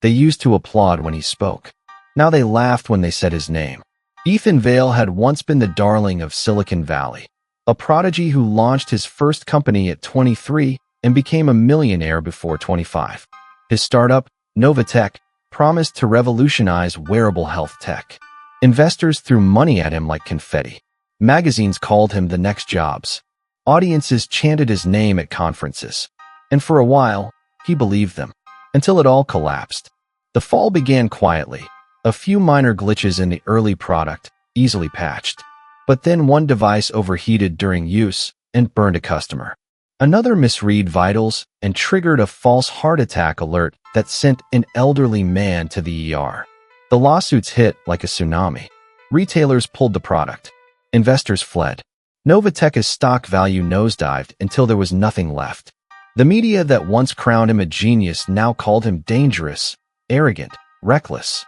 They used to applaud when he spoke. Now they laughed when they said his name. Ethan Vale had once been the darling of Silicon Valley, a prodigy who launched his first company at 23 and became a millionaire before 25. His startup, Novatech, promised to revolutionize wearable health tech. Investors threw money at him like confetti. Magazines called him the next Jobs. Audiences chanted his name at conferences. And for a while, he believed them, until it all collapsed. The fall began quietly. A few minor glitches in the early product, easily patched. But then one device overheated during use and burned a customer. Another misread vitals and triggered a false heart attack alert that sent an elderly man to the ER. The lawsuits hit like a tsunami. Retailers pulled the product. Investors fled. Novatech's stock value nosedived until there was nothing left. The media that once crowned him a genius now called him dangerous, arrogant, reckless.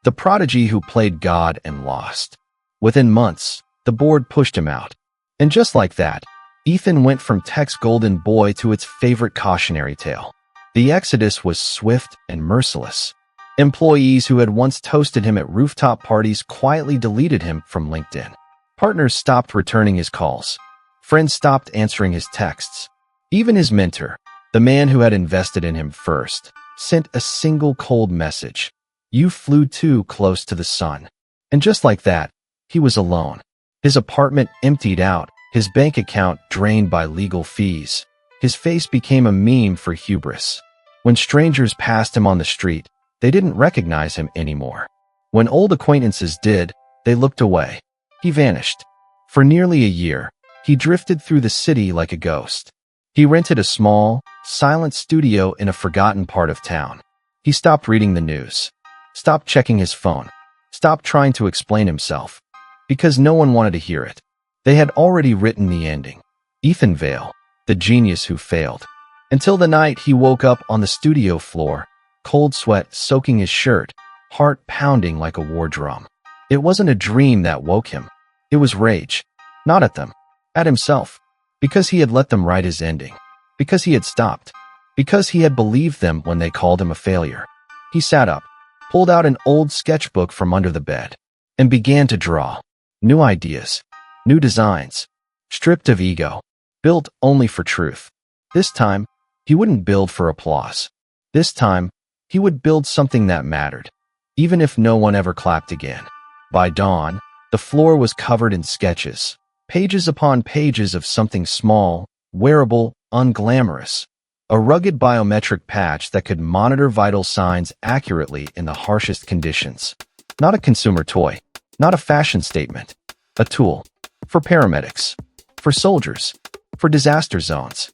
The prodigy who played God and lost. Within months, the board pushed him out. And just like that, Ethan went from tech's golden boy to its favorite cautionary tale. The exodus was swift and merciless. Employees who had once toasted him at rooftop parties quietly deleted him from LinkedIn. Partners stopped returning his calls. Friends stopped answering his texts. Even his mentor, the man who had invested in him first, sent a single cold message. You flew too close to the sun. And just like that, he was alone. His apartment emptied out, his bank account drained by legal fees. His face became a meme for hubris. When strangers passed him on the street, they didn't recognize him anymore. When old acquaintances did, they looked away. He vanished. For nearly a year, he drifted through the city like a ghost. He rented a small, silent studio in a forgotten part of town. He stopped reading the news, stopped checking his phone, stopped trying to explain himself, because no one wanted to hear it. They had already written the ending. Ethan Vale, the genius who failed. Until the night he woke up on the studio floor, cold sweat soaking his shirt, heart pounding like a war drum. It wasn't a dream that woke him. It was rage. Not at them, at himself. Because he had let them write his ending. Because he had stopped. Because he had believed them when they called him a failure. He sat up, pulled out an old sketchbook from under the bed, and began to draw. New ideas. New designs. Stripped of ego. Built only for truth. This time, he wouldn't build for applause. This time, he would build something that mattered, even if no one ever clapped again. By dawn, the floor was covered in sketches. Pages upon pages of something small, wearable, unglamorous. A rugged biometric patch that could monitor vital signs accurately in the harshest conditions. Not a consumer toy. Not a fashion statement. A tool. For paramedics. For soldiers. For disaster zones.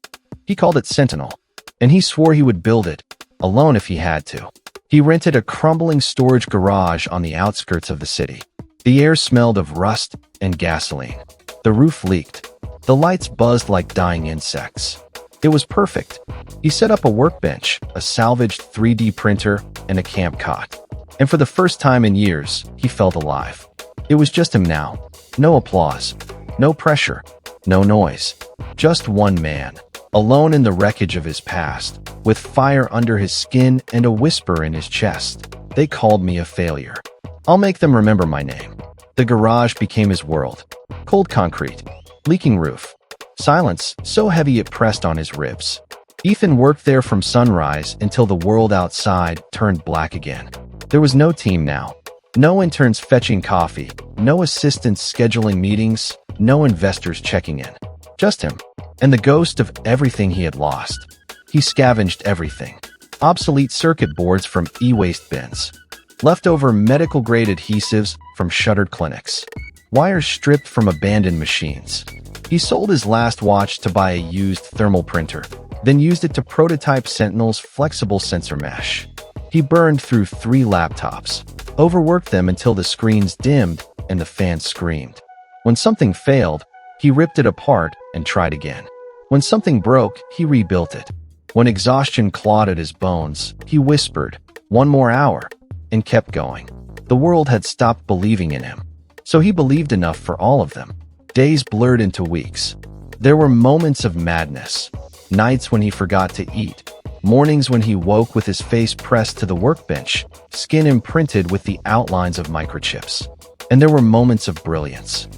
He called it Sentinel. And he swore he would build it, alone if he had to. He rented a crumbling storage garage on the outskirts of the city. The air smelled of rust and gasoline. The roof leaked. The lights buzzed like dying insects. It was perfect. He set up a workbench, a salvaged 3D printer, and a camp cot. And for the first time in years, he felt alive. It was just him now. No applause. No pressure. No noise. Just one man, alone in the wreckage of his past, with fire under his skin and a whisper in his chest. They called me a failure. I'll make them remember my name. The garage became his world. Cold concrete. Leaking roof. Silence so heavy it pressed on his ribs. Ethan worked there from sunrise until the world outside turned black again. There was no team now. No interns fetching coffee. No assistants scheduling meetings. No investors checking in. Just him. And the ghost of everything he had lost. He scavenged everything. Obsolete circuit boards from e-waste bins. Leftover medical-grade adhesives from shuttered clinics. Wires stripped from abandoned machines. He sold his last watch to buy a used thermal printer, then used it to prototype Sentinel's flexible sensor mesh. He burned through 3 laptops, overworked them until the screens dimmed and the fans screamed. When something failed, he ripped it apart and tried again. When something broke, he rebuilt it. When exhaustion clawed at his bones, he whispered, "One more hour," and kept going. The world had stopped believing in him. So he believed enough for all of them. Days blurred into weeks. There were moments of madness. Nights when he forgot to eat. Mornings when he woke with his face pressed to the workbench, skin imprinted with the outlines of microchips. And there were moments of brilliance.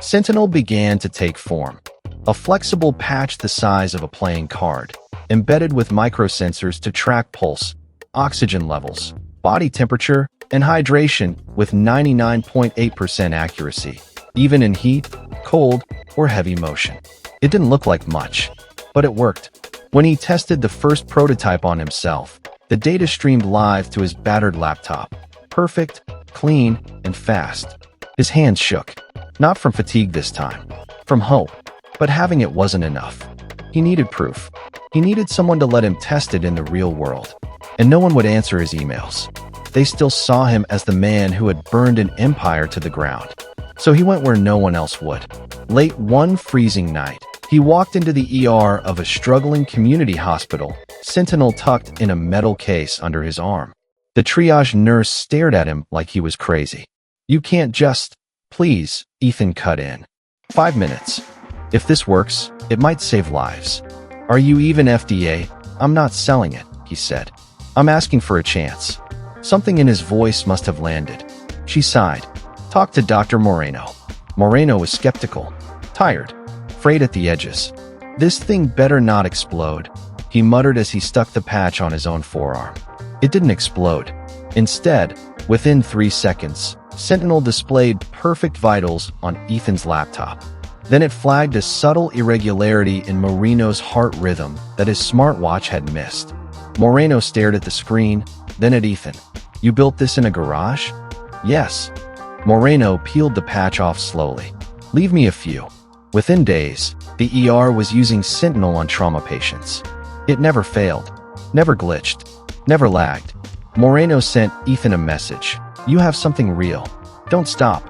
Sentinel began to take form. A flexible patch the size of a playing card, embedded with microsensors to track pulse, oxygen levels, body temperature, and hydration with 99.8% accuracy, even in heat, cold, or heavy motion. It didn't look like much, but it worked. When he tested the first prototype on himself, the data streamed live to his battered laptop. Perfect, clean, and fast. His hands shook. Not from fatigue this time. From hope. But having it wasn't enough. He needed proof. He needed someone to let him test it in the real world. And no one would answer his emails. They still saw him as the man who had burned an empire to the ground. So he went where no one else would. Late one freezing night, he walked into the ER of a struggling community hospital, Sentinel tucked in a metal case under his arm. The triage nurse stared at him like he was crazy. "You can't just..." "Please," Ethan cut in. "5 minutes. If this works, it might save lives." "Are you even FDA?" "I'm not selling it," he said. "I'm asking for a chance." Something in his voice must have landed. She sighed. "Talk to Dr. Moreno." Moreno was skeptical. Tired. Frayed at the edges. "This thing better not explode," he muttered as he stuck the patch on his own forearm. It didn't explode. Instead, within 3 seconds, Sentinel displayed perfect vitals on Ethan's laptop. Then it flagged a subtle irregularity in Moreno's heart rhythm that his smartwatch had missed. Moreno stared at the screen, then at Ethan. "You built this in a garage?" "Yes." Moreno peeled the patch off slowly. "Leave me a few." Within days, the ER was using Sentinel on trauma patients. It never failed, never glitched, never lagged. Moreno sent Ethan a message. "You have something real. Don't stop."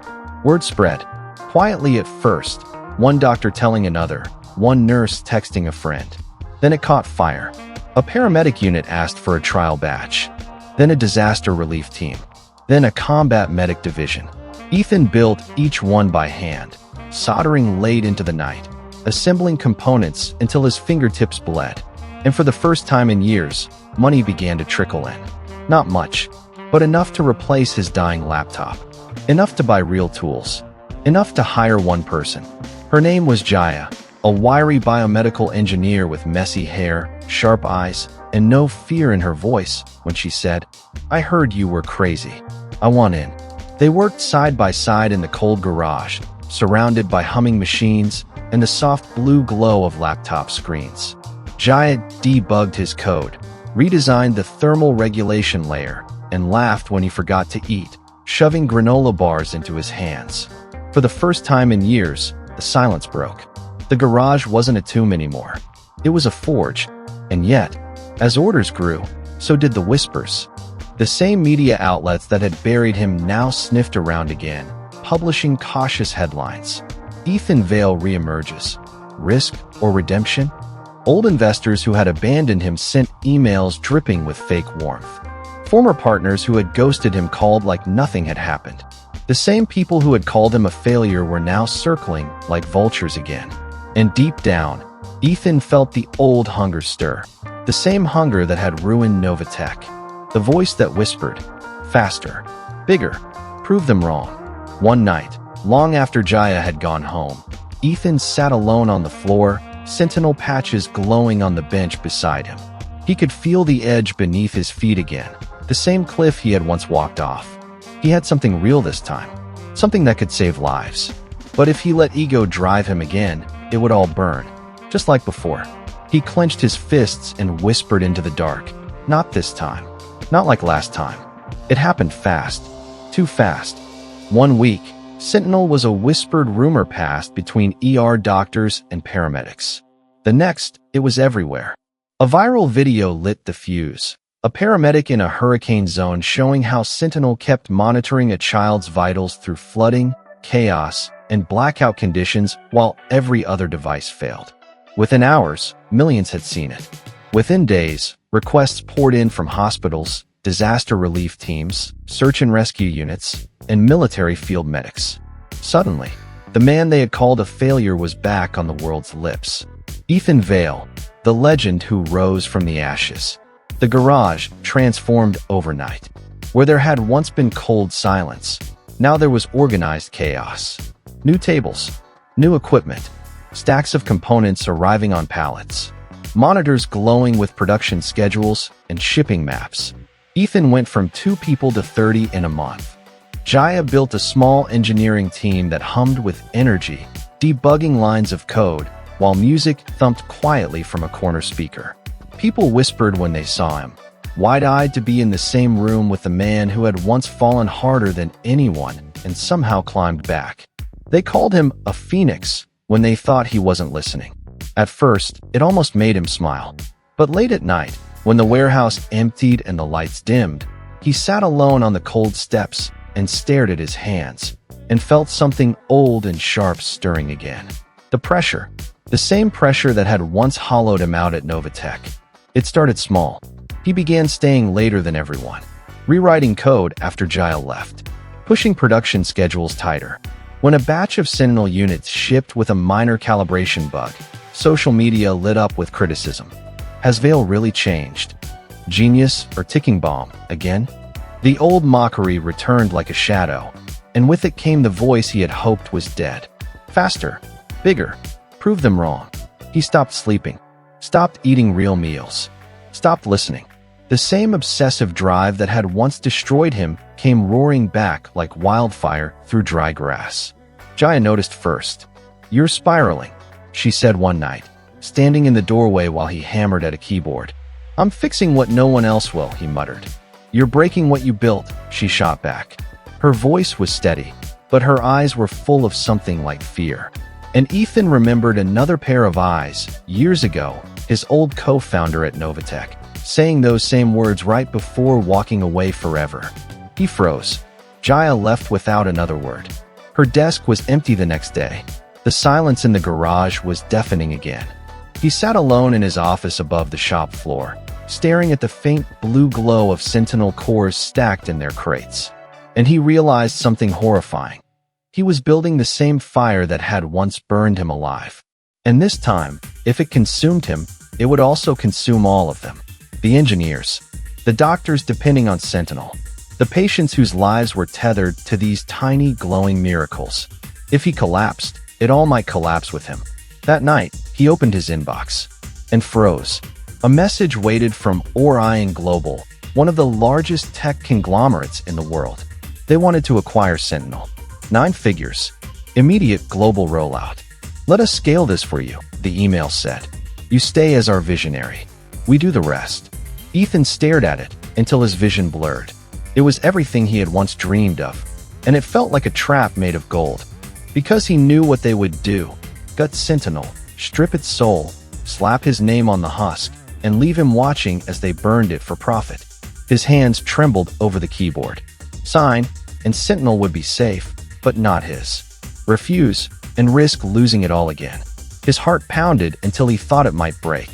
Word spread. Quietly at first, one doctor telling another, one nurse texting a friend. Then it caught fire. A paramedic unit asked for a trial batch. Then a disaster relief team. Then a combat medic division. Ethan built each one by hand, soldering late into the night, assembling components until his fingertips bled. And for the first time in years, money began to trickle in. Not much, but enough to replace his dying laptop. Enough to buy real tools. Enough to hire one person. Her name was Jaya, a wiry biomedical engineer with messy hair, sharp eyes, and no fear in her voice when she said, "I heard you were crazy. I want in." They worked side by side in the cold garage, surrounded by humming machines and the soft blue glow of laptop screens. Jaya debugged his code, redesigned the thermal regulation layer, and laughed when he forgot to eat, shoving granola bars into his hands. For the first time in years, the silence broke. The garage wasn't a tomb anymore. It was a forge. And yet, as orders grew, so did the whispers. The same media outlets that had buried him now sniffed around again, publishing cautious headlines. Ethan Vale reemerges. Risk or redemption? Old investors who had abandoned him sent emails dripping with fake warmth. Former partners who had ghosted him called like nothing had happened. The same people who had called him a failure were now circling like vultures again. And deep down, Ethan felt the old hunger stir. The same hunger that had ruined Novatech. The voice that whispered, "Faster, bigger, prove them wrong." One night, long after Jaya had gone home, Ethan sat alone on the floor, Sentinel patches glowing on the bench beside him. He could feel the edge beneath his feet again, the same cliff he had once walked off. He had something real this time, something that could save lives. But if he let ego drive him again, it would all burn, just like before. He clenched his fists and whispered into the dark, "Not this time. Not like last time." It happened fast. Too fast. 1 week, Sentinel was a whispered rumor passed between ER doctors and paramedics. The next, it was everywhere. A viral video lit the fuse. A paramedic in a hurricane zone showing how Sentinel kept monitoring a child's vitals through flooding, chaos, and blackout conditions while every other device failed. Within hours, millions had seen it. Within days, requests poured in from hospitals, disaster relief teams, search and rescue units, and military field medics. Suddenly, the man they had called a failure was back on the world's lips. Ethan Vale, the legend who rose from the ashes. The garage transformed overnight. Where there had once been cold silence, now there was organized chaos. New tables, new equipment, stacks of components arriving on pallets, monitors glowing with production schedules and shipping maps. Ethan went from 2 people to 30 in a month. Jaya built a small engineering team that hummed with energy, debugging lines of code, while music thumped quietly from a corner speaker. People whispered when they saw him, wide-eyed to be in the same room with the man who had once fallen harder than anyone and somehow climbed back. They called him a phoenix when they thought he wasn't listening. At first, it almost made him smile. But late at night, when the warehouse emptied and the lights dimmed, he sat alone on the cold steps and stared at his hands and felt something old and sharp stirring again. The pressure. The same pressure that had once hollowed him out at Novatech. It started small. He began staying later than everyone, rewriting code after Jaya left, pushing production schedules tighter. When a batch of Sentinel units shipped with a minor calibration bug, social media lit up with criticism. Has Vale really changed? Genius or ticking bomb again? The old mockery returned like a shadow, and with it came the voice he had hoped was dead. Faster, bigger, prove them wrong. He stopped sleeping, stopped eating real meals, stopped listening. The same obsessive drive that had once destroyed him came roaring back like wildfire through dry grass. Jaya noticed first. "You're spiraling," she said one night, standing in the doorway while he hammered at a keyboard. "I'm fixing what no one else will," he muttered. "You're breaking what you built," she shot back. Her voice was steady, but her eyes were full of something like fear. And Ethan remembered another pair of eyes, years ago, his old co-founder at Novatech, saying those same words right before walking away forever. He froze. Jaya left without another word. Her desk was empty the next day. The silence in the garage was deafening again. He sat alone in his office above the shop floor, staring at the faint blue glow of Sentinel cores stacked in their crates. And he realized something horrifying. He was building the same fire that had once burned him alive. And this time, if it consumed him, it would also consume all of them. The engineers, the doctors depending on Sentinel, the patients whose lives were tethered to these tiny glowing miracles. If he collapsed, it all might collapse with him. That night, he opened his inbox and froze. A message waited from Orion Global, one of the largest tech conglomerates in the world. They wanted to acquire Sentinel. 9 figures. Immediate global rollout. "Let us scale this for you," the email said. "You stay as our visionary. We do the rest." Ethan stared at it until his vision blurred. It was everything he had once dreamed of, and it felt like a trap made of gold. Because he knew what they would do. Gut Sentinel, strip its soul, slap his name on the husk, and leave him watching as they burned it for profit. His hands trembled over the keyboard. Sign, and Sentinel would be safe, but not his. Refuse, and risk losing it all again. His heart pounded until he thought it might break.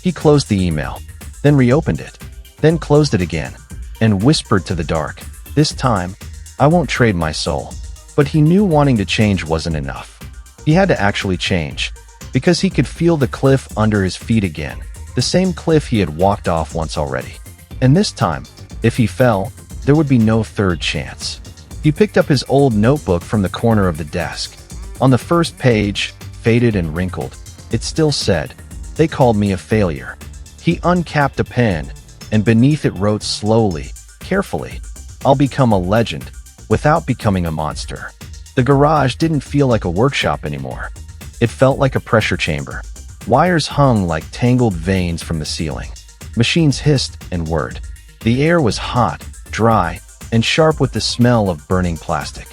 He closed the email, then reopened it, then closed it again, and whispered to the dark, "This time, I won't trade my soul." But he knew wanting to change wasn't enough. He had to actually change, because he could feel the cliff under his feet again, the same cliff he had walked off once already. And this time, if he fell, there would be no third chance. He picked up his old notebook from the corner of the desk. On the first page, faded and wrinkled, it still said, "They called me a failure." He uncapped a pen, and beneath it wrote slowly, carefully, "I'll become a legend, without becoming a monster." The garage didn't feel like a workshop anymore. It felt like a pressure chamber. Wires hung like tangled veins from the ceiling. Machines hissed and whirred. The air was hot, dry, and sharp with the smell of burning plastic.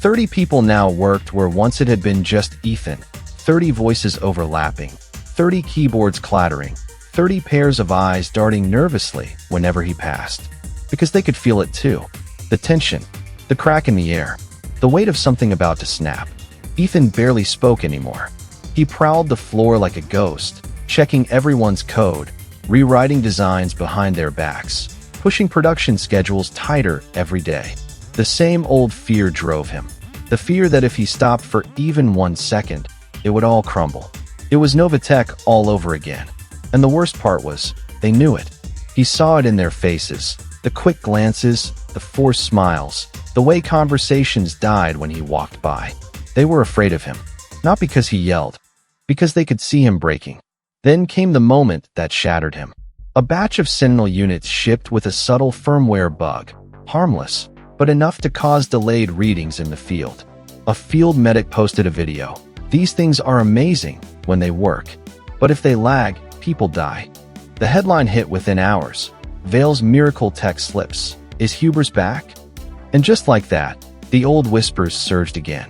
30 people now worked where once it had been just Ethan. 30 voices overlapping, 30 keyboards clattering, 30 pairs of eyes darting nervously whenever he passed. Because they could feel it too. The tension, the crack in the air, the weight of something about to snap. Ethan barely spoke anymore. He prowled the floor like a ghost, checking everyone's code, rewriting designs behind their backs, pushing production schedules tighter every day. The same old fear drove him. The fear that if he stopped for even 1 second, it would all crumble. It was Novatech all over again. And the worst part was, they knew it. He saw it in their faces, the quick glances, the forced smiles, the way conversations died when he walked by. They were afraid of him, not because he yelled, because they could see him breaking. Then came the moment that shattered him. A batch of Sentinel units shipped with a subtle firmware bug, harmless, but enough to cause delayed readings in the field. A field medic posted a video. These things are amazing when they work, but if they lag, people die. The headline hit within hours. Vale's miracle tech slips. Is Huber's back? And just like that, the old whispers surged again.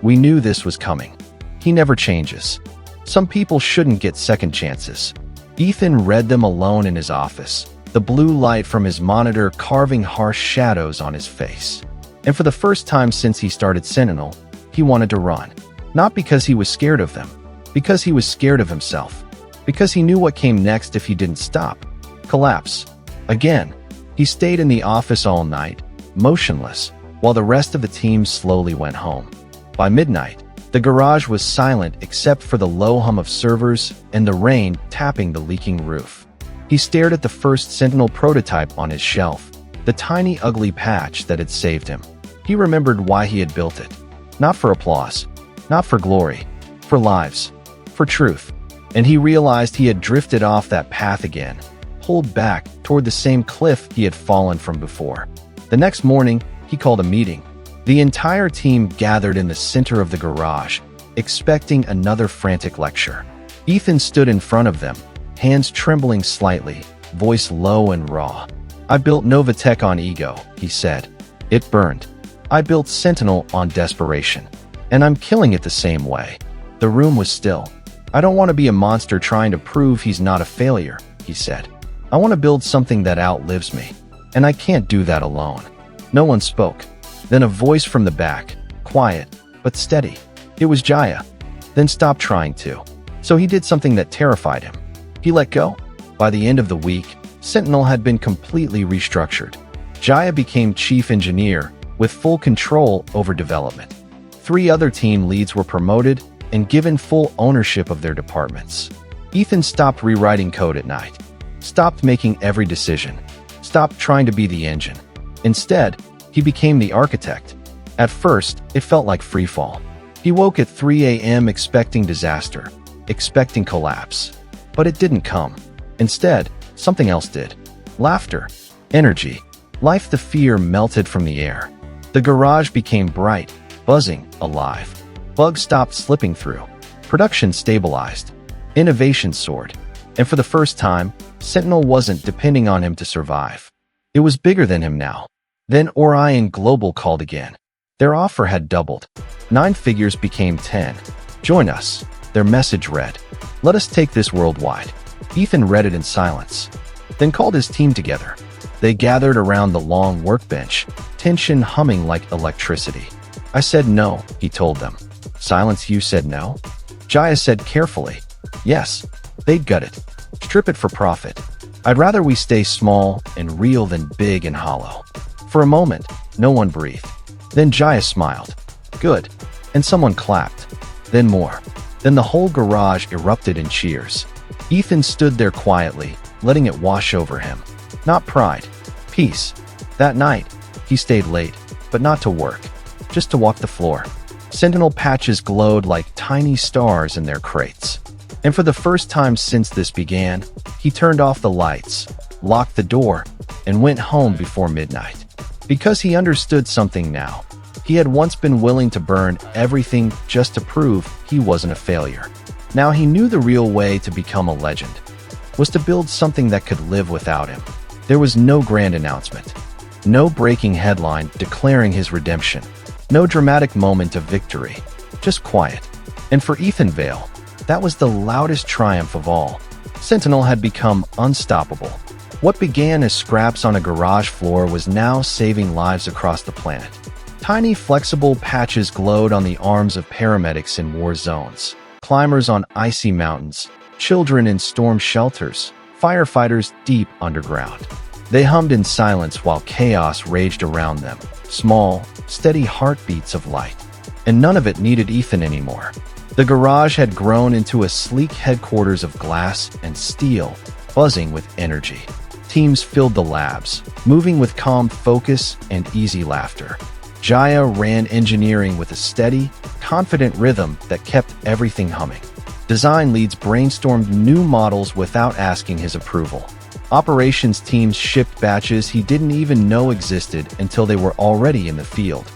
We knew this was coming. He never changes. Some people shouldn't get second chances. Ethan read them alone in his office, the blue light from his monitor carving harsh shadows on his face. And for the first time since he started Sentinel, he wanted to run. Not because he was scared of them, because he was scared of himself. Because he knew what came next if he didn't stop. Collapse. Again. He stayed in the office all night, motionless, while the rest of the team slowly went home. By midnight, the garage was silent except for the low hum of servers and the rain tapping the leaking roof. He stared at the first Sentinel prototype on his shelf, the tiny ugly patch that had saved him. He remembered why he had built it. Not for applause, not for glory, for lives, for truth. And he realized he had drifted off that path again, pulled back toward the same cliff he had fallen from before. The next morning, he called a meeting. The entire team gathered in the center of the garage, expecting another frantic lecture. Ethan stood in front of them, hands trembling slightly, voice low and raw. I built Novatech on ego, he said. It burned. I built Sentinel on desperation. And I'm killing it the same way. The room was still. I don't want to be a monster trying to prove he's not a failure, he said. I want to build something that outlives me. And I can't do that alone. No one spoke. Then a voice from the back, quiet, but steady. It was Jaya. Then stopped trying to. So he did something that terrified him. He let go. By the end of the week, Sentinel had been completely restructured. Jaya became chief engineer, with full control over development. 3 other team leads were promoted and given full ownership of their departments. Ethan stopped rewriting code at night. Stopped making every decision. Stopped trying to be the engine. Instead, he became the architect. At first, it felt like freefall. He woke at 3 a.m. expecting disaster, expecting collapse. But it didn't come. Instead, something else did. Laughter, energy, life. The fear melted from the air. The garage became bright, buzzing, alive. Bugs stopped slipping through. Production stabilized. Innovation soared. And for the first time, Sentinel wasn't depending on him to survive. It was bigger than him now. Then Orion Global called again. Their offer had doubled. 9 figures became 10. Join us, their message read. Let us take this worldwide. Ethan read it in silence, then called his team together. They gathered around the long workbench, tension humming like electricity. I said no, he told them. Silence. You said no? Jaya said carefully. Yes, they'd gut it. Strip it for profit. I'd rather we stay small and real than big and hollow. For a moment, no one breathed. Then Jaya smiled. Good. And someone clapped. Then more. Then the whole garage erupted in cheers. Ethan stood there quietly, letting it wash over him. Not pride. Peace. That night, he stayed late, but not to work. Just to walk the floor. Sentinel patches glowed like tiny stars in their crates. And for the first time since this began, he turned off the lights, locked the door, and went home before midnight. Because he understood something now. He had once been willing to burn everything just to prove he wasn't a failure. Now he knew the real way to become a legend was to build something that could live without him. There was no grand announcement, no breaking headline declaring his redemption, no dramatic moment of victory, just quiet. And for Ethan Vale, that was the loudest triumph of all. Sentinel had become unstoppable. What began as scraps on a garage floor was now saving lives across the planet. Tiny flexible patches glowed on the arms of paramedics in war zones, climbers on icy mountains, children in storm shelters, firefighters deep underground. They hummed in silence while chaos raged around them, small, steady heartbeats of light. And none of it needed Ethan anymore. The garage had grown into a sleek headquarters of glass and steel, buzzing with energy. Teams filled the labs, moving with calm focus and easy laughter. Jaya ran engineering with a steady, confident rhythm that kept everything humming. Design leads brainstormed new models without asking his approval. Operations teams shipped batches he didn't even know existed until they were already in the field.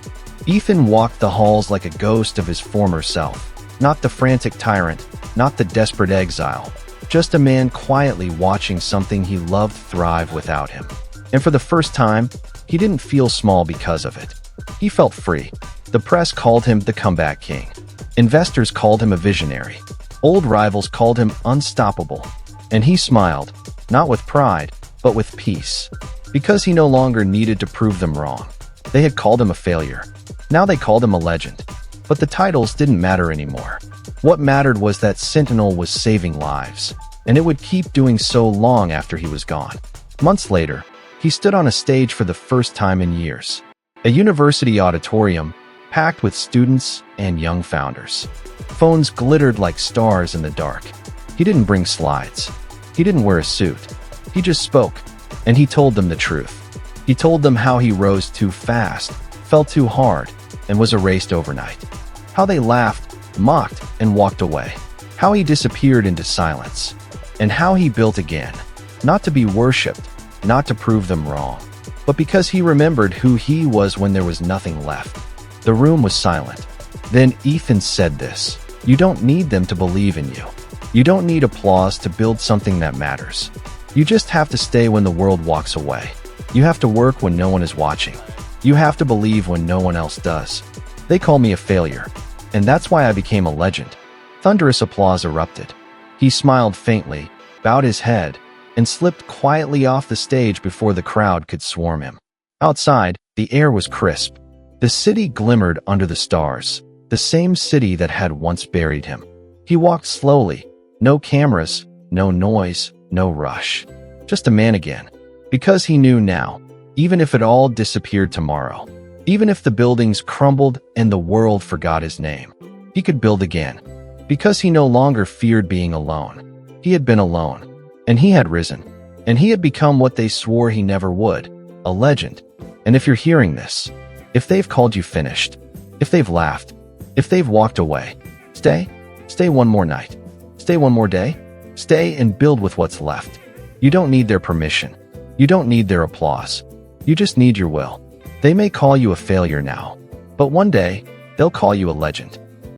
Ethan walked the halls like a ghost of his former self. Not the frantic tyrant, not the desperate exile, just a man quietly watching something he loved thrive without him. And for the first time, he didn't feel small because of it. He felt free. The press called him the comeback king. Investors called him a visionary. Old rivals called him unstoppable. And he smiled, not with pride, but with peace. Because he no longer needed to prove them wrong. They had called him a failure. Now they called him a legend. But the titles didn't matter anymore. What mattered was that Sentinel was saving lives, and it would keep doing so long after he was gone. Months later, he stood on a stage for the first time in years. A university auditorium, packed with students and young founders. Phones glittered like stars in the dark. He didn't bring slides. He didn't wear a suit. He just spoke, and he told them the truth. He told them how he rose too fast, fell too hard, and was erased overnight. How they laughed, mocked, and walked away. How he disappeared into silence. And how he built again, not to be worshipped, not to prove them wrong, but because he remembered who he was when there was nothing left. The room was silent. Then Ethan said this: "You don't need them to believe in you. You don't need applause to build something that matters. You just have to stay when the world walks away. You have to work when no one is watching. You have to believe when no one else does. They call me a failure, and that's why I became a legend." Thunderous applause erupted. He smiled faintly, bowed his head, and slipped quietly off the stage before the crowd could swarm him. Outside, the air was crisp. The city glimmered under the stars, the same city that had once buried him. He walked slowly, no cameras, no noise, no rush. Just a man again. Because he knew now, even if it all disappeared tomorrow, even if the buildings crumbled and the world forgot his name, he could build again. Because he no longer feared being alone. He had been alone, and he had risen, and he had become what they swore he never would, a legend. And if you're hearing this, if they've called you finished, if they've laughed, if they've walked away, stay. Stay one more night. Stay one more day. Stay and build with what's left. You don't need their permission. You don't need their applause. You just need your will. They may call you a failure now, but one day, they'll call you a legend.